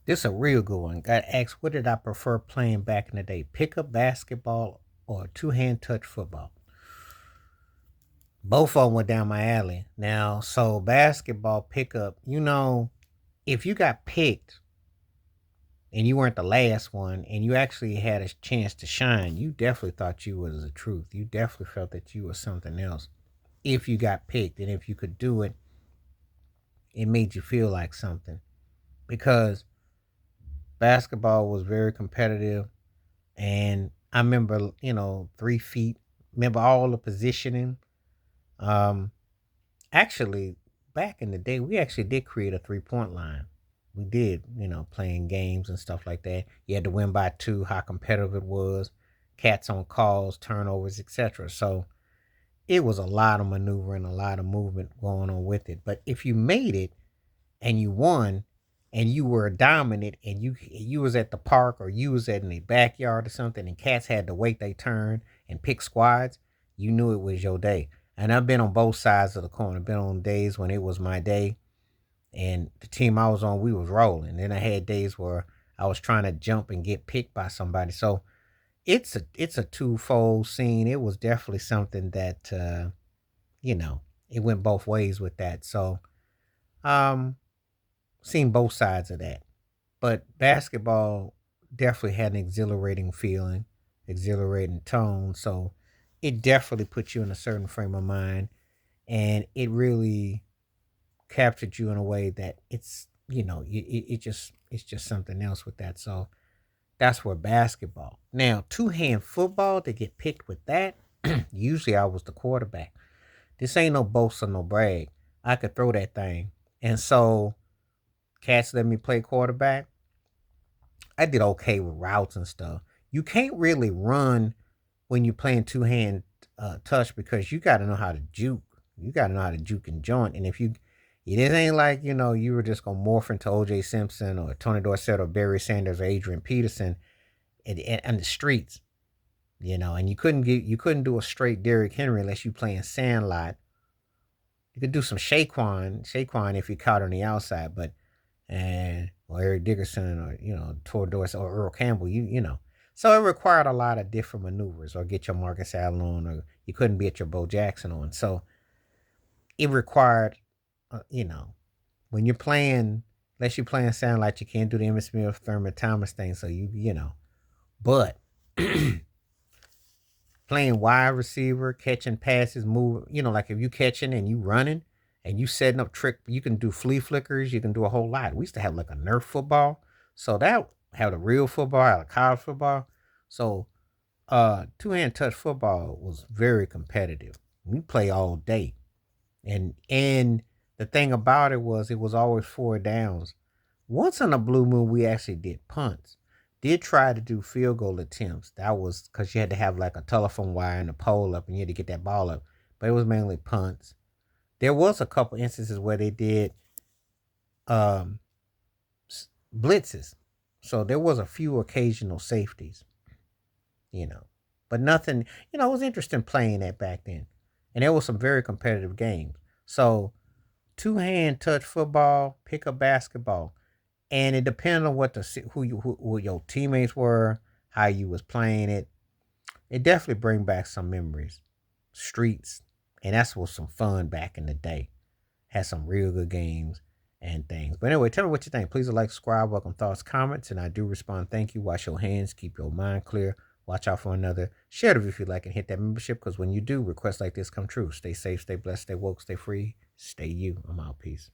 This is a real good one. Got asked, what did I prefer playing back in the day? Pickup basketball or two-hand touch football? Both of them were down my alley. Now, so basketball pickup, if you got picked and you weren't the last one and you actually had a chance to shine, you definitely thought you was the truth. You definitely felt that you was something else. If you got picked and if you could do it, it made you feel like something because basketball was very competitive. And I remember, 3 feet, remember all the positioning. Um, Actually, back in the day, we actually did create a 3-point line. We did, playing games and stuff like that. You had to win by two, how competitive it was, cats on calls, turnovers, etc. So it was a lot of maneuvering, a lot of movement going on with it. But if you made it and you won and you were dominant and you was at the park or you was at in the backyard or something and cats had to wait their turn and pick squads, you knew it was your day. And I've been on both sides of the coin. I've been on days when it was my day and the team I was on, we was rolling. Then I had days where I was trying to jump and get picked by somebody. So it's a twofold scene. It was definitely something that you know, it went both ways with that. So um seen both sides of that. But basketball definitely had an exhilarating feeling, exhilarating tone. So it definitely put you in a certain frame of mind and it really captured you in a way that it's just something else with that. So that's where basketball. Now, two-hand football to get picked with that, usually I was the quarterback. This ain't no boast or no brag. I could throw that thing. And so cats let me play quarterback. I did okay with routes and stuff. You can't really run when you're playing two hand touch because you got to know how to juke. You got to know how to juke and joint. And if you, it ain't like you were just gonna morph into O.J. Simpson or Tony Dorsett or Barry Sanders or Adrian Peterson in the streets. And you couldn't do a straight Derrick Henry unless you playing Sandlot. You could do some Shaquan if you caught on the outside, but and or Eric Dickerson or Tor Dorsey or Earl Campbell, So it required a lot of different maneuvers, or get your Marcus Allen on, or you couldn't be at your Bo Jackson on. So it required, when you're playing, unless you're playing sound like you can't do the Emmitt Smith, Thurman Thomas thing. So but playing wide receiver, catching passes, move, like if you catching and you running and you setting up trick, you can do flea flickers, you can do a whole lot. We used to have like a Nerf football. So that had a real football, had a college football. So two-hand touch football was very competitive. We play all day. And the thing about it was always four downs. Once on a blue moon, we actually did punts. Did try to do field goal attempts. That was because you had to have like a telephone wire and a pole up, and you had to get that ball up. But it was mainly punts. There was a couple instances where they did um, blitzes, so there was a few occasional safeties. You know, but nothing. It was interesting playing that back then, and there was some very competitive games. So two-hand touch football, pick up basketball, and it depended on who your teammates were, how you was playing it. It definitely bring back some memories, streets, and that's was some fun back in the day. Had some real good games and things. But anyway, tell me what you think. Please like, subscribe, welcome thoughts, comments, and I do respond. Thank you. Wash your hands, keep your mind clear. Watch out for another. Share it if you like and hit that membership because when you do, requests like this come true. Stay safe, stay blessed, stay woke, stay free, stay you. I'm out. Peace.